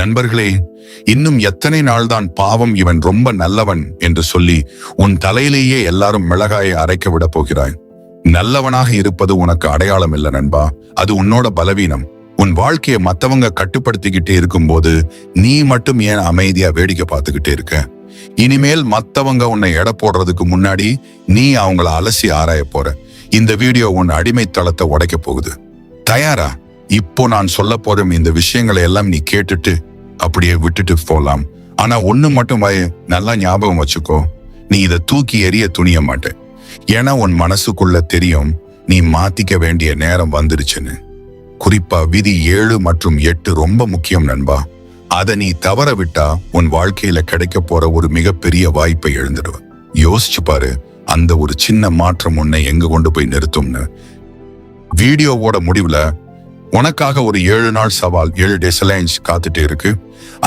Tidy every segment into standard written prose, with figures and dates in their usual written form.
நண்பர்களே, இன்னும் எத்தனை நாள்தான் பாவம் இவன் ரொம்ப நல்லவன் என்று சொல்லி உன் தலையிலேயே எல்லாரும் மிளகாயை அரைக்க விட போகிறாய்? நல்லவனாக இருப்பது உனக்கு அடையாளம் இல்ல நண்பா, அது உன்னோட பலவீனம். உன் வாழ்க்கையை மத்தவங்க கட்டுப்படுத்திக்கிட்டே இருக்கும்போது நீ மட்டும் ஏன் அமைதியா வேடிக்கை பார்த்துக்கிட்டே இருக்க? இனிமேல் மத்தவங்க உன்னை எடை போடுறதுக்கு முன்னாடி நீ அவங்கள அலசி ஆராய போற. இந்த வீடியோ உன் அடிமைத்தளத்தை உடைக்க போகுது. தயாரா? இப்போ நான் சொல்ல போற இந்த விஷயங்களை எல்லாம் நீ கேட்டுட்டு அப்படியே விட்டுட்டு போலாம். ஆனா ஒண்ணு மட்டும் நல்லா ஞாபகம் வச்சுக்கோ, நீ இதை தூக்கி எறிய துணிய மாட்ட. ஏன்னா உன் மனசுக்குள்ள தெரியும் நீ மாத்திக்க வேண்டிய நேரம் வந்துருச்சுன்னு. குறிப்பா விதி 7 மற்றும் 8 ரொம்ப முக்கியம் நண்பா. அதை நீ தவற விட்டா உன் வாழ்க்கையில கிடைக்க போற ஒரு மிகப்பெரிய வாய்ப்பை எழுந்துடுவ. யோசிச்சு பாரு, அந்த ஒரு சின்ன மாற்றம் உன்னை எங்க கொண்டு போய் நிறுத்தும்னு. வீடியோவோட முடிவுல உனக்காக ஒரு 7 நாள் சவால், 7 டே சேலஞ்ச் காத்துட்டு இருக்கு.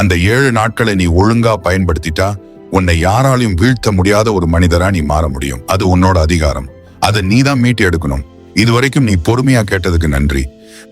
அந்த 7 நாட்களை நீ ஒழுங்கா பயன்படுத்திட்டா உன்னை யாராலையும் வீழ்த்த முடியாத ஒரு மனிதரா நீ மாற முடியும். அது உன்னோட அதிகாரம். அதை நீ தான் மீட்டு எடுக்கணும். இதுவரைக்கும் நீ பொறுமையா கேட்டதுக்கு நன்றி.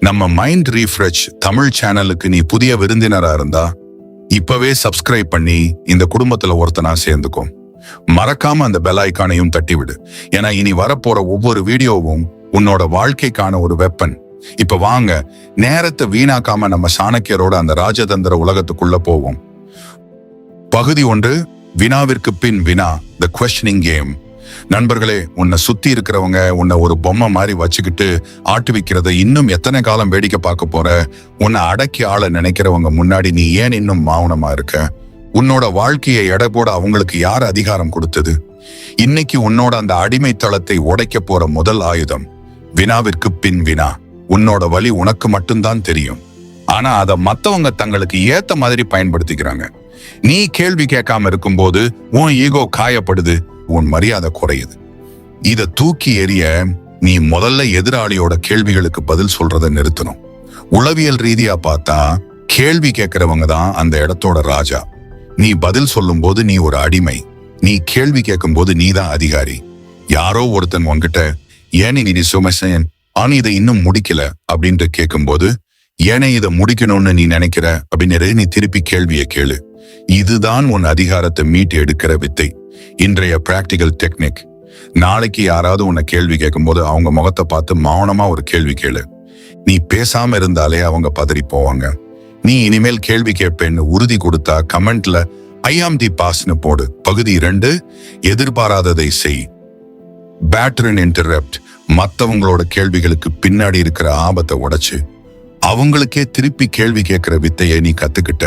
நம்ம மைண்ட் ரீஃப்ரெஷ் தமிழ் சேனலுக்கு நீ புதிய விருந்தினரா இருந்தா இப்பவே சப்ஸ்கிரைப் பண்ணி இந்த குடும்பத்துல ஒருத்தனா சேர்ந்துக்கும். மறக்காம அந்த பெல் ஐகானையும் தட்டி விடு. ஏன்னா இனி வரப்போற ஒவ்வொரு வீடியோவும் உன்னோட வாழ்க்கைக்கான ஒரு வெப்பன். இப்ப வாங்க, நேரத்தை வீணாக்காம நம்ம சாணக்கியரோட அந்த ராஜதந்திர உலகத்துக்குள்ள போவோம். பகுதி 1, வினாவிற்கு பின் வினா, த questioning கேம். நண்பர்களே, உன்னை சுத்தி இருக்கிறவங்க உன்னை ஒரு பொம்மை மாதிரி வச்சுக்கிட்டு ஆட்டுவிக்கிறத இன்னும் எத்தனை காலம் வேடிக்கை பார்க்க போற? உன்னை அடக்கி ஆள நினைக்கிறவங்க முன்னாடி நீ ஏன் இன்னும் மௌனமா இருக்க? உன்னோட வாழ்க்கையை எடை போட அவங்களுக்கு யார் அதிகாரம் கொடுத்தது? இன்னைக்கு உன்னோட அந்த அடிமைத்தளத்தை உடைக்க போற முதல் ஆயுதம் வினாவிற்கு பின் வினா. உன்னோட வலி உனக்கு மட்டும்தான் தெரியும். ஆனா அதை மத்தவங்க தங்களுக்கு ஏத்த மாதிரி பயன்படுத்திக்கிறாங்க. நீ கேள்வி கேட்காம இருக்கும்போது உன் ஈகோ காயப்படுது, உன் மரியாதை குறையுது. இத தூக்கி எறிய நீ முதல்ல எதிராளியோட கேள்விகளுக்கு பதில் சொல்றதை நிறுத்தணும். உளவியல் ரீதியா பார்த்தா கேள்வி கேட்கிறவங்க தான் அந்த இடத்தோட ராஜா. நீ பதில் சொல்லும் போது நீ ஒரு அடிமை. நீ கேள்வி கேட்கும் போது நீ தான் அதிகாரி. யாரோ ஒருத்தன் உன்கிட்ட ஏன் நீ சுமசன் ஆனா இதை இன்னும் முடிக்கல அப்படின்ட்டு கேட்கும்போது ஏனே இதை முடிக்கணும்னு நீ நினைக்கிற அப்படின்னு நீ திருப்பி கேள்வியை கேளு. இதுதான் உன் அதிகாரத்தை மீட்டு எடுக்கிற வித்தை. இன்றைய பிராக்டிகல் டெக்னிக். நாளைக்கு யாராவது உன்னை கேள்வி கேட்கும் போது அவங்க முகத்தை பார்த்து மௌனமா ஒரு கேள்வி கேளு. நீ பேசாம இருந்தாலே அவங்க பதறி போவாங்க. நீ இனிமேல் கேள்வி கேட்பேன்னு உறுதி கொடுத்தா கமெண்ட்ல ஐ ஆம் தி பாஸ்னு போடு. பகுதி 2, எதிர்பாராததை செய். Pattern interrupt. மத்தவங்களோட கேள்விகளுக்கு பின்னாடி இருக்கிற ஆபத்தை உடைச்சு அவங்களுக்கே திருப்பி கேள்வி கேட்கிற வித்தையை நீ கத்துக்கிட்ட.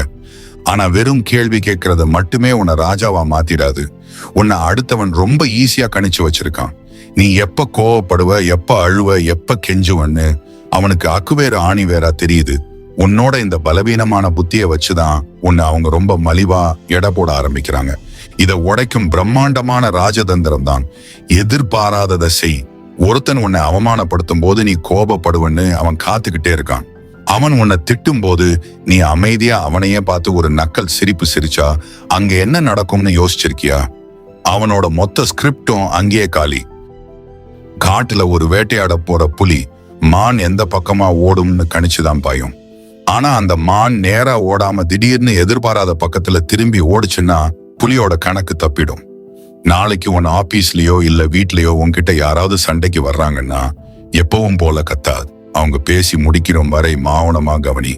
ஆனா வெறும் கேள்வி கேட்கறத மட்டுமே உன்னை ராஜாவா மாத்திடாது. உன்னை அடுத்தவன் ரொம்ப ஈஸியா கணிச்சு வச்சிருக்கான். நீ எப்ப கோவப்படுவ, எப்ப அழுவ, எப்ப கெஞ்சுவன்னு அவனுக்கு அக்குவேறு ஆணி வேறா தெரியுது. உன்னோட இந்த பலவீனமான புத்தியை வச்சுதான் உன்னை அவங்க ரொம்ப மலிவா எடை போட ஆரம்பிக்கிறாங்க. இதை உடைக்கும் பிரம்மாண்டமான ராஜதந்திரம் தான் எதிர்பாராததை செய். ஒருத்தன் உன்னை அவமானப்படுத்தும் போது நீ கோபப்படுவன்னு அவன் காத்துக்கிட்டே இருக்கான். அவன் உன்னை திட்டும் போது நீ அமைதியா அவனையே பார்த்து ஒரு நக்கல் சிரிப்பு சிரிச்சா அங்க என்ன நடக்கும்னு யோசிச்சிருக்கியா? அவனோட மொத்த ஸ்கிரிப்டும் அங்கேயே காலி. காட்டுல ஒரு வேட்டையாட போற புலி மான் எந்த பக்கமா ஓடும்னு கணிச்சுதான் பாயும். ஆனா அந்த மான் நேரா ஓடாம திடீர்னு எதிர்பாராத பக்கத்துல திரும்பி ஓடுச்சுன்னா புலியோட கணக்கு தப்பிடும். நாளைக்கு உன் ஆபீஸ்லயோ இல்ல வீட்லயோ உன்கிட்ட யாராவது சண்டைக்கு வர்றாங்கன்னா எப்பவும் போல கத்தாது. அவங்க பேசி முடிக்கிற வரை மௌனமா கவனி.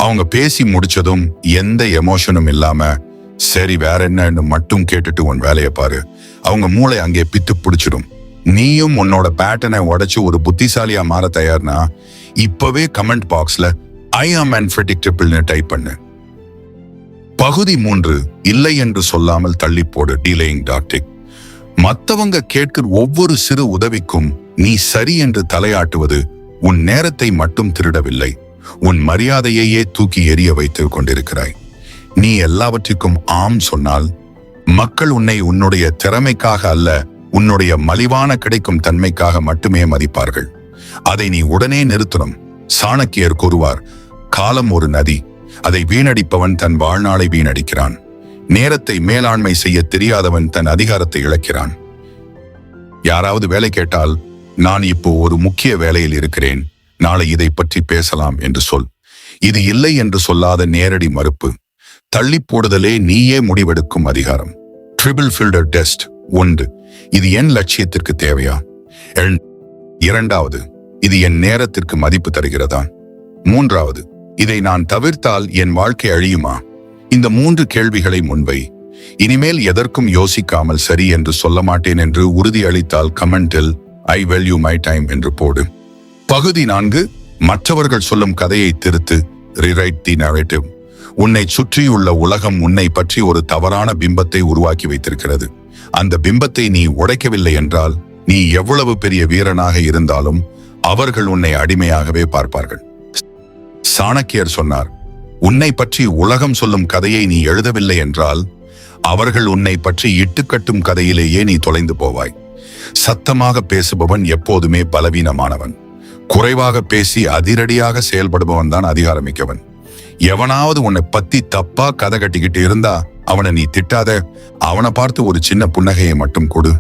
அவங்க பேசி முடிச்சதும் எந்த எமோஷனும் இல்லாம சரி வேற என்னன்னு மட்டும் கேட்டுட்டு உன் வேலையை பாரு. அவங்க மூளை அங்கே பித்து பிடிச்சிடும். நீயும் உன்னோட பேட்டர்னை உடைச்சு ஒரு புத்திசாலியா மாற தயார்னா இப்பவே கமெண்ட் பாக்ஸ்ல ஐ ஆம் அன்பிரெடிக்டபிள்னு டைப் பண்ணு. பகுதி 3, இல்லை என்று சொல்லாமல் தள்ளி போடு, டிலேயிங் டாக்டிக். மத்தவங்க கேட்கிற ஒவ்வொரு சிறு உதவிக்கும் நீ சரி என்று தலையாட்டுவது உன் நேரத்தை மட்டும் திருடவில்லை, உன் மரியாதையையே தூக்கி எறிய வைத்து கொண்டிருக்கிறாய். நீ எல்லாவற்றிற்கும் ஆம் சொன்னால் மக்கள் உன்னை உன்னுடைய திறமைக்காக அல்ல, உன்னுடைய மலிவான கிடைக்கும் தன்மைக்காக மட்டுமே மதிப்பார்கள். அதை நீ உடனே நிறுத்தணும். சாணக்கியர் கூறுவார், காலம் ஒரு நதி, அதை வீணடிப்பவன் தன் வாழ்நாளை வீணடிக்கிறான். நேரத்தை மேலாண்மை செய்ய தெரியாதவன் தன் அதிகாரத்தை இழக்கிறான். யாராவது வேலை கேட்டால் நான் இப்போ ஒரு முக்கிய வேலையில் இருக்கிறேன், நாளை இதை பற்றி பேசலாம் என்று சொல். இது இல்லை என்று சொல்லாத நேரடி மறுப்பு. தள்ளி போடுதலே நீயே முடிவெடுக்கும் அதிகாரம். Triple filter test. 1. இது என் லட்சியத்திற்கு தேவையா? 2. இது என் நேரத்திற்கு மதிப்பு தருகிறதா? 3. இதை நான் தவிர்த்தால் என் வாழ்க்கை அழியுமா? இந்த 3 கேள்விகளை முன்வை. இனிமேல் எதற்கும் யோசிக்காமல் சரி என்று சொல்ல மாட்டேன் என்று உறுதி அளித்தால் கமெண்டில் ஐ வேல்யூ மை டைம் என்று போடு. பகுதி 4. மற்றவர்கள் சொல்லும் கதையை திருத்து. rewrite the narrative. உன்னை சுற்றியுள்ள உலகம் உன்னை பற்றி ஒரு தவறான பிம்பத்தை உருவாக்கி வைத்திருக்கிறது. அந்த பிம்பத்தை நீ உடைக்கவில்லை என்றால் நீ எவ்வளவு பெரிய வீரனாக இருந்தாலும் அவர்கள் உன்னை அடிமையாகவே பார்ப்பார்கள். சாணக்கியர் சொன்னார், உன்னை பற்றி உலகம் சொல்லும் கதையை நீ எழுதவில்லை என்றால் அவர்கள் உன்னை பற்றி இட்டுக்கட்டும் கதையிலேயே நீ தொலைந்து போவாய். சத்தமாக பேசுபவன் எப்போதுமே பலவீனமானவன். குறைவாக பேசி அதிரடியாக செயல்படுபவன் தான் அதிகாரமிக்கவன். எவனாவது உன்னை பத்தி தப்பா கதை கட்டிக்கிட்டு இருந்தா அவனை நீ திட்டாத. அவனை பார்த்து ஒரு சின்ன புன்னகையை மட்டும் கொடு.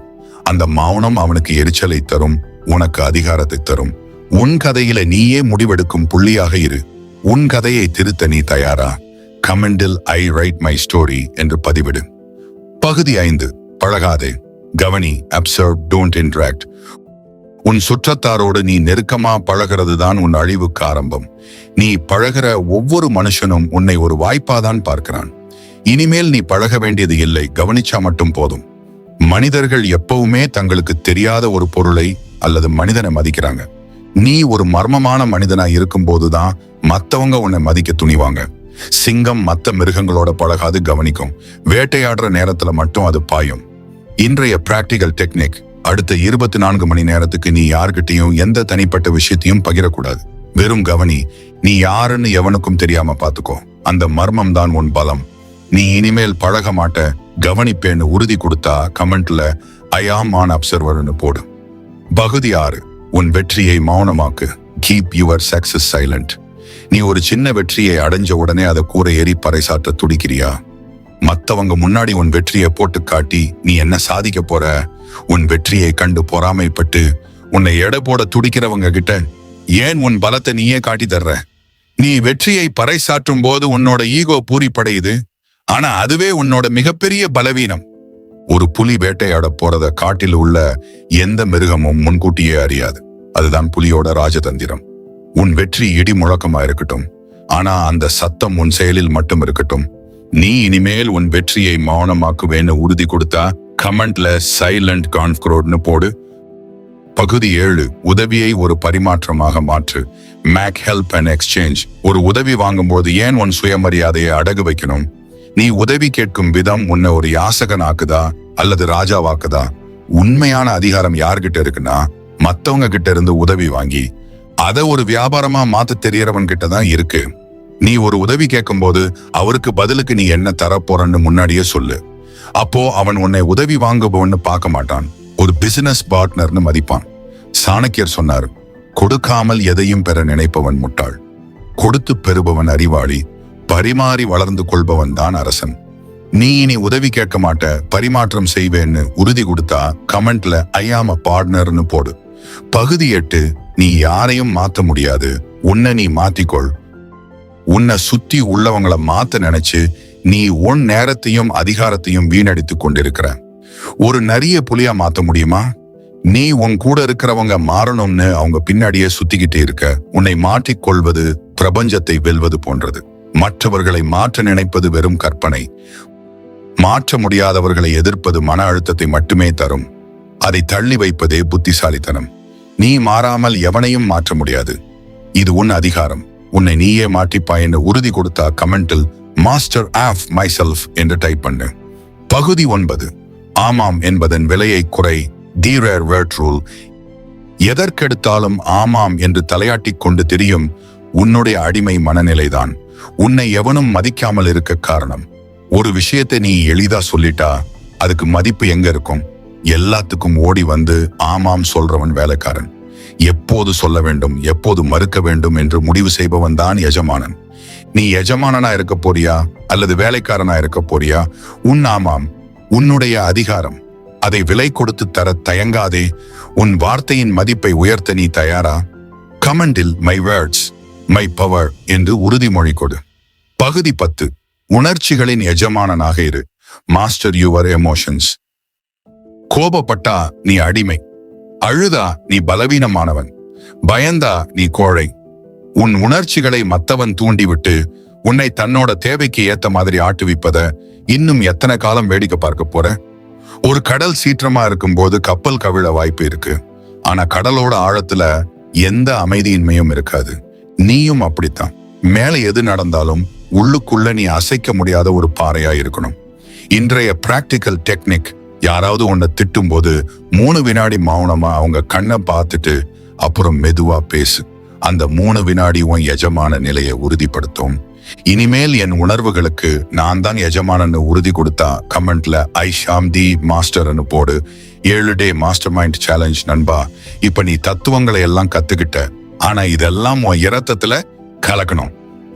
அந்த மௌனம் அவனுக்கு எரிச்சலை தரும், உனக்கு அதிகாரத்தை தரும். உன் கதையில நீயே முடிவெடுக்கும் புள்ளியாக இரு. உன் கதையை திருத்த நீ தயாரா? கமெண்டில் ஐ ரைட் மை ஸ்டோரி என்று பதிவிடு. பகுதி 5. பழகாதே, கவனி. Observe, don't interact. உன் சுற்றத்தாரோடு நீ நெருக்கமா பழகிறது தான் உன் அழிவுக்கு ஆரம்பம். நீ பழகிற ஒவ்வொரு மனுஷனும் உன்னை ஒரு வாய்ப்பாதான் பார்க்கிறான். இனிமேல் நீ பழக வேண்டியது இல்லை, கவனிச்சா மட்டும் போதும். மனிதர்கள் எப்பவுமே தங்களுக்கு தெரியாத ஒரு பொருளை அல்லது மனிதனை மதிக்கிறாங்க. நீ ஒரு மர்மமான மனிதனா இருக்கும் போதுதான் மத்தவங்க உன்னை மதிக்க துணிவாங்க. சிங்கம் மத்த மிருகங்களோட பழகாது, கவனிக்கும். வேட்டையாடுற நேரத்துல மட்டும் அது பாயும். இன்றைய பிராக்டிகல் டெக்னிக். அடுத்த 24 மணி நேரத்துக்கு நீ யார்கிட்டையும் எந்த தனிப்பட்ட விஷயத்தையும் பகிரக்கூடாது. வெறும் கவனி. நீ யாருன்னு எவனுக்கும் தெரியாம பாத்துக்கோ. அந்த மர்மம் தான் உன் பலம். நீ இனிமேல் பழக மாட்ட, கவனிப்பேன்னு உறுதி கொடுத்தா கமெண்ட்ல ஐ ஆம் ஆன் அப்சர்வர்னு போடு. பகுதி 6. உன் வெற்றியை மௌனமாக்கு. Keep your success silent. நீ ஒரு சின்ன வெற்றியை அடைஞ்ச உடனே அதை கூரை ஏறி பறைசாற்ற துடிக்கிறியா? மத்தவங்க முன்னாடி உன் வெற்றியை போட்டு காட்டி நீ என்ன சாதிக்க போற? உன் வெற்றியை கண்டு பொறாமைப்பட்டு உன்னை எடை போட துடிக்கிறவங்க கிட்ட ஏன் உன் பலத்தை நீயே காட்டி தர்ற? நீ வெற்றியை பறைசாற்றும் போது உன்னோட ஈகோ பூரிப்படையுது. ஆனா அதுவே உன்னோட மிகப்பெரிய பலவீனம். ஒரு புலி வேட்டையாட போறத காட்டில் உள்ள எந்த மிருகமும் முன்கூட்டியே அறியாது. அதுதான் புலியோட ராஜதந்திரம். உன் வெற்றி இடி முழக்கமா இருக்கட்டும், ஆனா அந்த சத்தம் உன் செயலில் மட்டும் இருக்கட்டும். நீ இனிமேல் உன் வெற்றியை மௌனமாக்குவேன்னு உறுதி கொடுத்தா கமெண்ட்ல சைலண்ட் கான்ஃப்ரோட்னு போடு. பகுதி 7. உதவியை ஒரு பரிமாற்றமாக மாற்று. Make help and exchange. ஒரு உதவி வாங்கும்போது ஏன் உன் சுயமரியாதையை அடகு வைக்கணும்? நீ உதவி கேட்கும் விதம் உன்னை ஒரு யாசகன் ஆக்குதா அல்லது ராஜாவாக்குதா? உண்மையான அதிகாரம் யார்கிட்ட இருக்குன்னா மத்தவங்க கிட்ட இருந்து உதவி வாங்கி அதை ஒரு வியாபாரமா மாத்த தெரியறவன் கிட்ட தான் இருக்கு. நீ ஒரு உதவி கேட்கும் போது அவருக்கு பதிலுக்கு நீ என்ன தரப்போறன்னு முன்னாடியே சொல்லு. அப்போ அவன் உன்னை உதவி வாங்குபவன்னு பார்க்க மாட்டான், ஒரு பிசினஸ் பார்ட்னர்னு மதிப்பான். சாணக்கியர் சொன்னார், கொடுக்காமல் எதையும் பெற நினைப்பவன் முட்டாள், கொடுத்து பெறுபவன் அறிவாளி, பரிமாறி வளர்ந்து கொள்பவன் தான் அரசன். நீ இனி உதவி கேட்க மாட்ட, பரிமாற்றம் செய்வேன்னு உறுதி கொடுத்தா கமெண்ட்ல ஐ ஆம் அ பார்ட்னர்னு போடு. பகுதி 8. நீ யாரையும் மாத்த முடியாது, உன்னை நீ மாத்திக்கொள். உன்னை சுத்தி உள்ளவங்களை மாத்த நினைச்சு நீ உன் நேரத்தையும் அதிகாரத்தையும் வீணடித்து கொண்டிருக்கிற. ஒரு நரிய புலியா மாத்த முடியுமா? நீ உன் கூட இருக்கிறவங்க மாறணும்னு அவங்க பின்னாடியே சுத்திக்கிட்டே இருக்க. உன்னை மாற்றிக்கொள்வது பிரபஞ்சத்தை வெல்வது போன்றது. மற்றவர்களை மாற்ற நினைப்பது வெறும் கற்பனை. மாற்ற முடியாதவர்களை எதிர்ப்பது மன அழுத்தத்தை மட்டுமே தரும். அதை தள்ளி வைப்பதே புத்திசாலித்தனம். நீ மாறாமல் எவனையும் மாற்ற முடியாது. இது உன் அதிகாரம். உன்னை நீயே மாற்றிப்பாயின்னு உறுதி கொடுத்தா கமெண்டில் மாஸ்டர் ஆஃப் மை செல்ஃப் என்று டைப் பண்ணு. பகுதி 9. ஆமாம் என்பதன் விலையை குறை. தி ரேர் வேர்ட் ரூல். எதற்கெடுத்தாலும் ஆமாம் என்று தலையாட்டிக் கொண்டு தெரியும் உன்னுடைய அடிமை மனநிலைதான் உன்னை எவனும் மதிக்காமல் இருக்க காரணம். ஒரு விஷயத்தை நீ எளிதா சொல்லிட்டா அதுக்கு மதிப்பு எங்க இருக்கும்? எல்லாத்துக்கும் ஓடி வந்து ஆமாம் சொல்றவன் வேலைக்காரன். எப்போது சொல்ல வேண்டும், எப்போது மறுக்க வேண்டும் என்று முடிவு செய்பவன் தான் எஜமானன். நீ எஜமானனா இருக்க போறியா அல்லது வேலைக்காரனா இருக்க போறியா? உன் ஆமாம் உன்னுடைய அதிகாரம். அதை விலை கொடுத்து தர தயங்காதே. உன் வார்த்தையின் மதிப்பை உயர்த்த நீ தயாரா? கமெண்டில் மை வேர்ட்ஸ் மை பவர் என்று உறுதிமொழி கொடு. பகுதி 10. உணர்ச்சிகளின் எஜமானனாக இரு. Master your emotions. கோபப்பட்டா நீ அடிமை, அழுதா நீ பலவீனமானவன், பயந்தா நீ கோழை. உன் உணர்ச்சிகளை மத்தவன் தூண்டிவிட்டு உன்னை தன்னோட தேவைக்கு ஏத்த மாதிரி ஆட்டுவிப்பத இன்னும் எத்தனை காலம் வேடிக்கை பார்க்க போற? ஒரு கடல் சீற்றமா இருக்கும்போது கப்பல் கவிழ வாய்ப்பு இருக்கு. ஆனா கடலோட ஆழத்துல எந்த அமைதியின்மையும் இருக்காது. நீயும் அப்படித்தான். மேல எது நடந்தாலும் உள்ளுக்குள்ள நீ அசைக்க முடியாத ஒரு பாறையா இருக்கணும். இன்றைய பிராக்டிக்கல் டெக்னிக், யாராவது உன்னை திட்டும் போது 3 வினாடி மௌனமா அவங்க கண்ணை பார்த்துட்டு அப்புறம் மெதுவா பேசு. அந்த 3 வினாடி உன் எஜமான நிலையை உறுதிப்படுத்தும். இனிமேல் என் உணர்வுகளுக்கு நான் தான் எஜமானன்னு உறுதி கொடுத்தா கமெண்ட்ல ஐ ஷாம் தி மாஸ்டர்னு போடு. 7 டே மாஸ்டர் மைண்ட் சேலஞ்ச் நண்பா. இப்ப நீ தத்துவங்களை எல்லாம் கத்துக்கிட்ட, ஆனா இதெல்லாம் உன் இரத்தத்துல கலக்கணும்.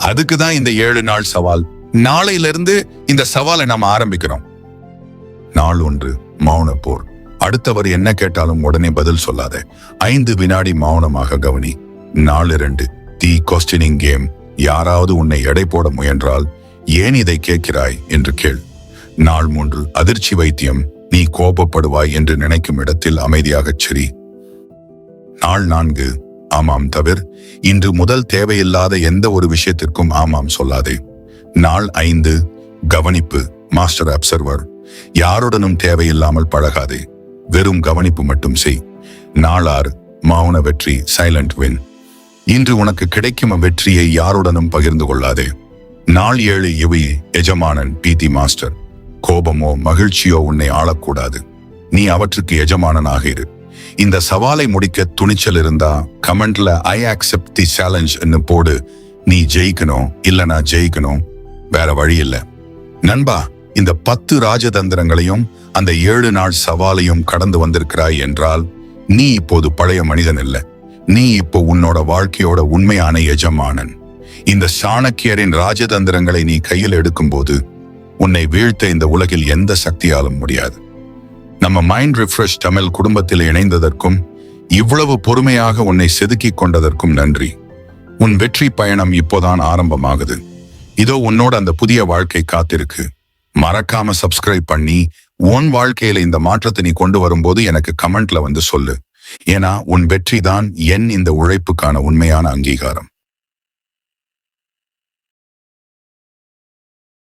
அதுக்குதான் இந்த 7 நாள் சவால். நாளையில இருந்து இந்த சவாலை நாம ஆரம்பிக்கிறோம். நாள் 1 மௌன போர். அடுத்தவர் என்ன கேட்டாலும் உடனே பதில் சொல்லாத. 5 வினாடி மௌனமாக கவனி. நாள் 2 தி கொஸ்டினிங் கேம். யாராவது உன்னை எடை போட முயன்றால் ஏன் இதை கேட்கிறாய் என்று கேள். நாள் 3 அதிர்ச்சி வைத்தியம். நீ கோபப்படுவாய் என்று நினைக்கும் இடத்தில் அமைதியாகச் சிரி. நாள் 4 ஆமாம் தவிர. இன்று முதல் தேவையில்லாத எந்த ஒரு விஷயத்திற்கும் ஆமாம் சொல்லாதே. நாள் 5 கவனிப்பு. Master observer. யாருடனும் தேவையில்லாமல் பழகாதே, வெறும் கவனிப்பு மட்டும் செய். நாள் 6 மௌன வெற்றி. Silent win. இன்று உனக்கு கிடைக்கும் வெற்றியை யாருடனும் பகிர்ந்து கொள்ளாதே. நாள் 7 இவை எஜமானன் பிடி மாஸ்டர். கோபமோ மகிழ்ச்சியோ உன்னை ஆளக்கூடாது. நீ அவற்றுக்கு எஜமானனாக இரு. இந்த சவாலை முடிக்க துணிச்சல் இருந்தா கமெண்ட்ல ஐ அக்செப்ட் தி சேலஞ்ச் போடு. நீ ஜெயிக்கணும், இல்லனா ஜெயிக்கணும், வேற வழி இல்ல. நண்பா, இந்த 10 ராஜதந்திரங்களையும் அந்த 7 நாள் சவாலையும் கடந்து வந்திருக்கிறாய் என்றால் நீ இப்போது பழைய மனிதன் இல்ல. நீ இப்போ உன்னோட வாழ்க்கையோட உண்மையான எஜமானன். இந்த சாணக்கியரின் ராஜதந்திரங்களை நீ கையில் எடுக்கும்போது உன்னை வீழ்த்த இந்த உலகில் எந்த சக்தியாலும் முடியாது. நம்ம மைண்ட் ரிஃப்ரெஷ் தமிழ் குடும்பத்தில் இணைந்ததற்கும் இவ்வளவு பொறுமையாக உன்னை செதுக்கிக் கொண்டதற்கும் நன்றி. உன் வெற்றி பயணம் இப்போதான் ஆரம்பமாகுது. இதோ உன்னோட அந்த புதிய வாழ்க்கை காத்திருக்கு. மறக்காம சப்ஸ்கிரைப் பண்ணி உன் வாழ்க்கையில இந்த மாற்றத்தை நீ கொண்டு வரும்போது எனக்கு கமெண்ட்ல வந்து சொல்லு. ஏன்னா உன் வெற்றி தான் என் இந்த உழைப்புக்கான உண்மையான அங்கீகாரம்.